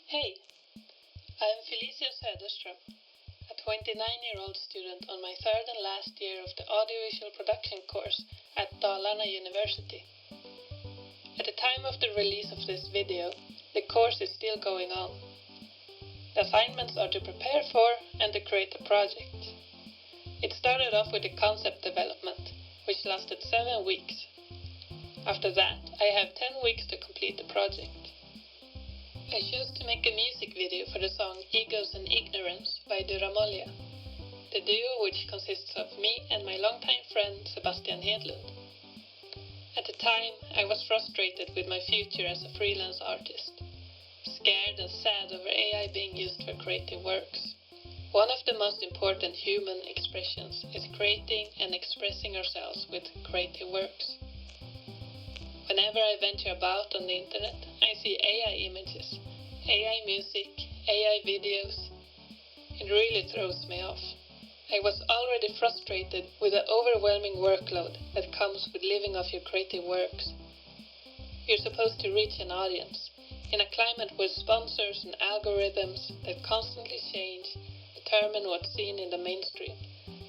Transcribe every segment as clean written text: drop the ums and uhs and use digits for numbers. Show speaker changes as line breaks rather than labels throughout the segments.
Hey, I'm Felicia Söderström, a 29-year-old student on my third and last year of the audiovisual production course at Dalarna University. At the time of the release of this video, the course is still going on. The assignments are to prepare for and to create a project. It started off with the concept development, which lasted 7 weeks. After that, I have 10 weeks to complete the project. I chose to make a music video for the song Egos and Ignorance by Duramolia, the duo which consists of me and my longtime friend Sebastian Hedlund. At the time, I was frustrated with my future as a freelance artist, scared and sad over AI being used for creative works. One of the most important human expressions is creating and expressing ourselves with creative works. Whenever I venture about on the internet, I see AI images, AI music, AI videos. It really throws me off. I was already frustrated with the overwhelming workload that comes with living off your creative works. You're supposed to reach an audience. In a climate with sponsors and algorithms that constantly change, determine what's seen in the mainstream.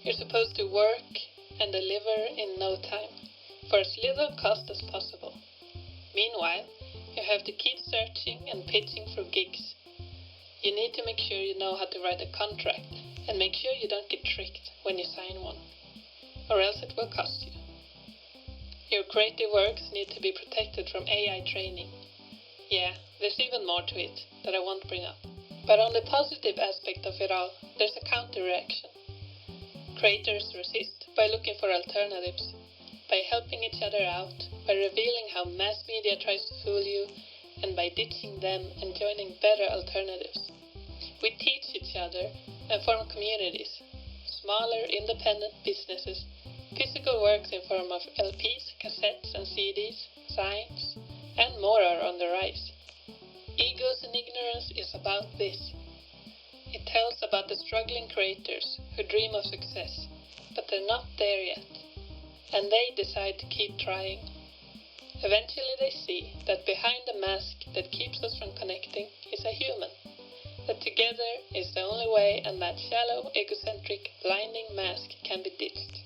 You're supposed to work and deliver in no time, for as little cost as possible. Meanwhile, you have to keep searching and pitching for gigs. You need to make sure you know how to write a contract and make sure you don't get tricked when you sign one, or else it will cost you. Your creative works need to be protected from AI training. Yeah, there's even more to it that I won't bring up. But on the positive aspect of it all, there's a counter-reaction. Creators resist by looking for alternatives, by helping each other out, by revealing how mass media tries to fool you, and by ditching them and joining better alternatives. We teach each other and form communities, smaller independent businesses, physical works in form of LPs, cassettes and CDs, signs, and more are on the rise. Egos and Ignorance is about this. It tells about the struggling creators who dream of success, but they're not there yet. And they decide to keep trying. Eventually they see that behind the mask that keeps us from connecting is a human, that together is the only way and that shallow, egocentric, blinding mask can be ditched.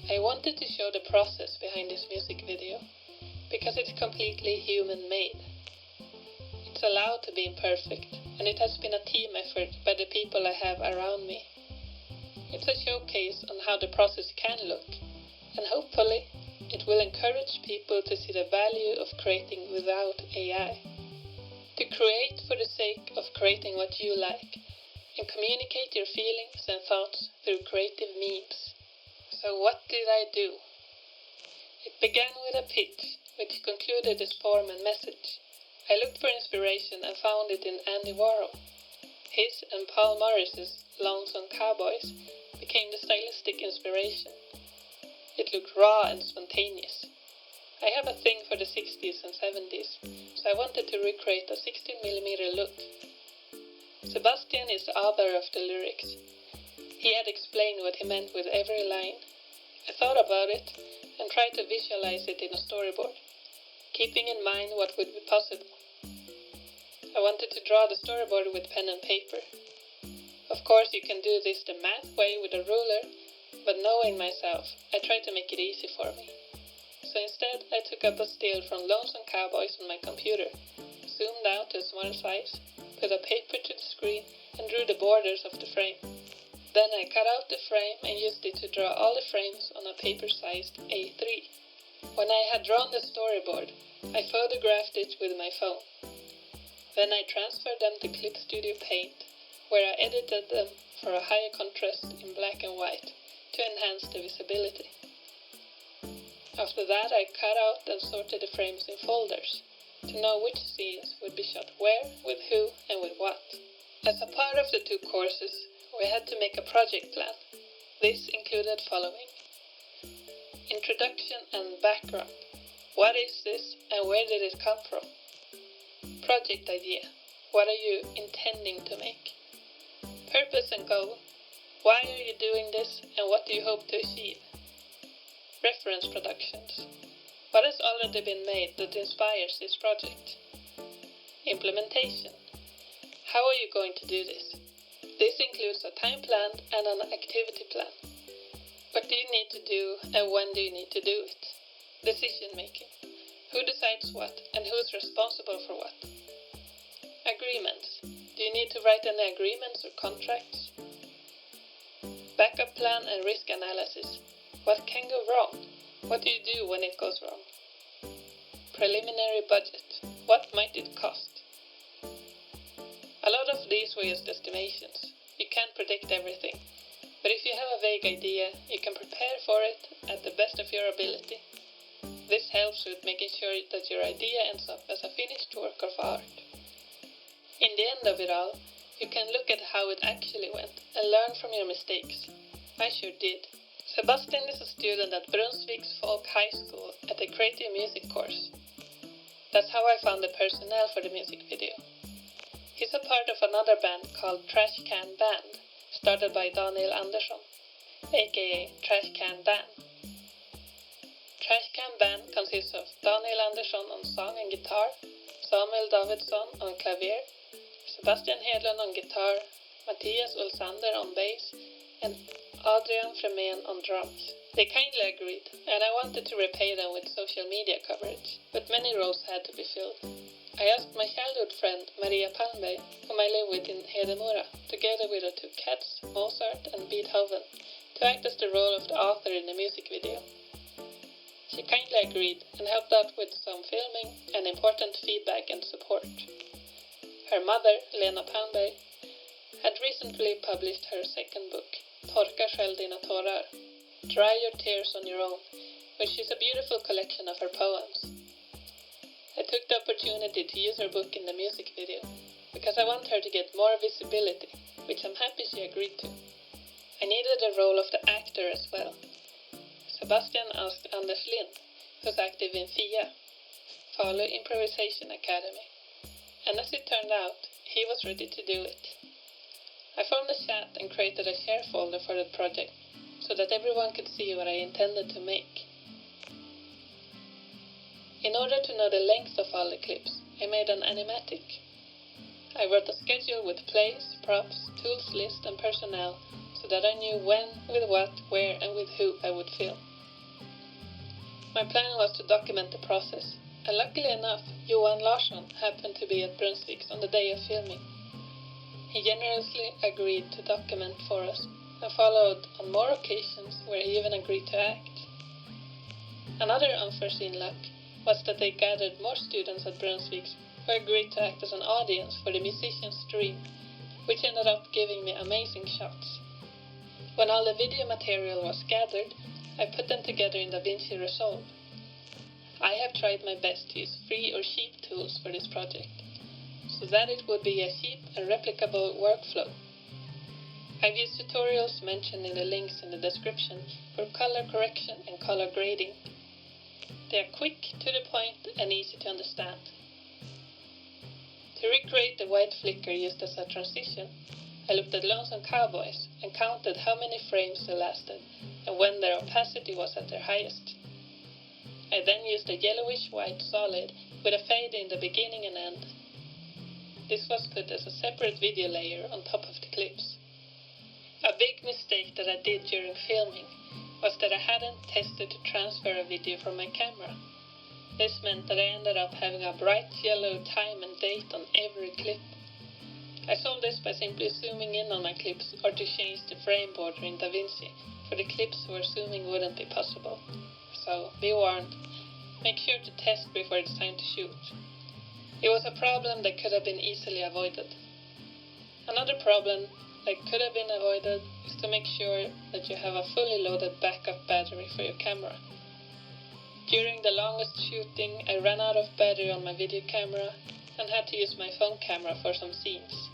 I wanted to show the process behind this music video, because it's completely human-made. It's allowed to be imperfect, and it has been a team effort by the people I have around me. It's a showcase on how the process can look, and hopefully it will encourage people to see the value of creating without AI. To create for the sake of creating what you like, and communicate your feelings and thoughts through creative means. So what did I do? It began with a pitch, which concluded this form and message. I looked for inspiration and found it in Andy Warhol. His and Paul Morris's Lonesome Cowboys became the stylistic inspiration. It looked raw and spontaneous. I have a thing for the 60s and 70s, so I wanted to recreate a 16mm look. Sebastian is the author of the lyrics. He had explained what he meant with every line. I thought about it and tried to visualize it in a storyboard, keeping in mind what would be possible. I wanted to draw the storyboard with pen and paper. Of course, you can do this the math way with a ruler, but knowing myself, I tried to make it easy for me. So instead, I took up a still from Lonesome Cowboys on my computer, zoomed out to a small size, put a paper to the screen, and drew the borders of the frame. Then I cut out the frame and used it to draw all the frames on a paper-sized A3. When I had drawn the storyboard, I photographed it with my phone. Then I transferred them to Clip Studio Paint, where I edited them for a higher contrast in black and white, to enhance the visibility. After that, I cut out and sorted the frames in folders, to know which scenes would be shot where, with who, and with what. As a part of the 2 courses, we had to make a project plan. This included following: introduction and background. What is this, and where did it come from? Project idea. What are you intending to make? Purpose and goal. Why are you doing this, and what do you hope to achieve? Reference productions. What has already been made that inspires this project? Implementation. How are you going to do this? This includes a time plan and an activity plan. What do you need to do and when do you need to do it? Decision making. Who decides what and who's responsible for what? Agreements. Do you need to write any agreements or contracts? Backup plan and risk analysis. What can go wrong? What do you do when it goes wrong? Preliminary budget. What might it cost? A lot of these were just estimations. You can't predict everything. But if you have a vague idea, you can prepare for it at the best of your ability. This helps with making sure that your idea ends up as a finished work of art. In the end of it all, you can look at how it actually went and learn from your mistakes. I sure did. Sebastian is a student at Brunsvik's Folk High School at the Creative Music course. That's how I found the personnel for the music video. He's a part of another band called Trashcan Band, started by Daniel Andersson, aka Trashcan Dan. Trashcan Band consists of Daniel Andersson on song and guitar, Samuel Davidsson on clavier, Sebastian Hedlund on guitar, Mattias Ulsander on bass, and Adrian Fremen on drums. They kindly agreed, and I wanted to repay them with social media coverage, but many roles had to be filled. I asked my childhood friend Lena Palmberg, whom I live with in Hedemora, together with her two cats, Mozart and Beethoven, to act as the role of the author in the music video. She kindly agreed and helped out with some filming and important feedback and support. Her mother, Lena Palmberg, had recently published her second book, Torka själv dina tårar, Dry Your Tears on Your Own, which is a beautiful collection of her poems. I took the opportunity to use her book in the music video, because I want her to get more visibility, which I'm happy she agreed to. I needed the role of the actor as well. Sebastian asked Anders Lind, who's active in FIA, Falu Improvisation Academy, and as it turned out, he was ready to do it. I formed a chat and created a share folder for the project, so that everyone could see what I intended to make. In order to know the length of all the clips, I made an animatic. I wrote a schedule with plays, props, tools list and personnel, so that I knew when, with what, where and with who I would film. My plan was to document the process, and luckily enough, Johan Karlsson happened to be at Brunsvik's on the day of filming. He generously agreed to document for us, and followed on more occasions where he even agreed to act. Another unforeseen luck was that they gathered more students at Brunsvik's who agreed to act as an audience for the musician's dream, which ended up giving me amazing shots. When all the video material was gathered, I put them together in DaVinci Resolve. I have tried my best to use free or cheap tools for this project, so that it would be a cheap and replicable workflow. I've used tutorials mentioned in the links in the description for color correction and color grading. They are quick, to the point, and easy to understand. To recreate the white flicker used as a transition, I looked at Lonesome Cowboys and counted how many frames they lasted and when their opacity was at their highest. I then used a yellowish white solid with a fade in the beginning and end. This was put as a separate video layer on top of the clips. A big mistake that I did during filming was that I hadn't tested to transfer a video from my camera. This meant that I ended up having a bright yellow time and date on every clip. I solved this by simply zooming in on my clips or to change the frame border in DaVinci for the clips where zooming wouldn't be possible. So, be warned, make sure to test before it's time to shoot. It was a problem that could have been easily avoided. Another problem that could have been avoided is to make sure that you have a fully loaded backup battery for your camera. During the longest shooting, I ran out of battery on my video camera and had to use my phone camera for some scenes.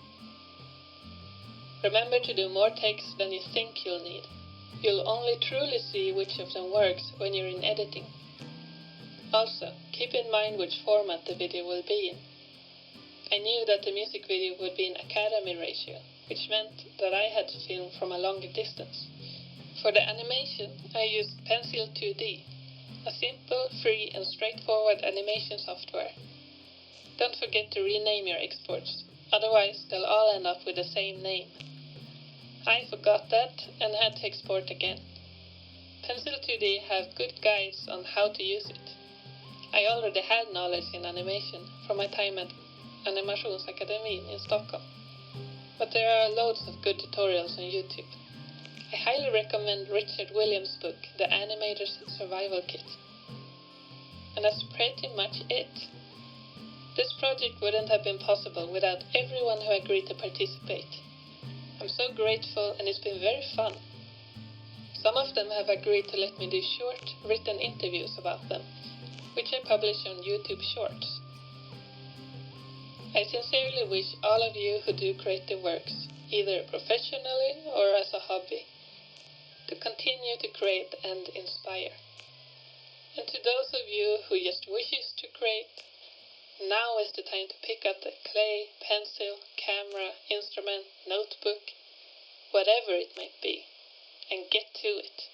Remember to do more takes than you think you'll need. You'll only truly see which of them works when you're in editing. Also, keep in mind which format the video will be in. I knew that the music video would be in Academy ratio, which meant that I had to film from a longer distance. For the animation, I used Pencil 2D, a simple, free and straightforward animation software. Don't forget to rename your exports, otherwise they'll all end up with the same name. I forgot that and had to export again. Pencil 2D have good guides on how to use it. I already had knowledge in animation from my time at Animationsakademin in Stockholm, but there are loads of good tutorials on YouTube. I highly recommend Richard Williams' book, The Animator's Survival Kit. And that's pretty much it. This project wouldn't have been possible without everyone who agreed to participate. I'm so grateful, and it's been very fun. Some of them have agreed to let me do short, written interviews about them, which I publish on YouTube Shorts. I sincerely wish all of you who do creative works, either professionally or as a hobby, to continue to create and inspire. And to those of you who just wishes to create, now is the time to pick up the clay, pencil, camera, instrument, notebook, whatever it might be, and get to it.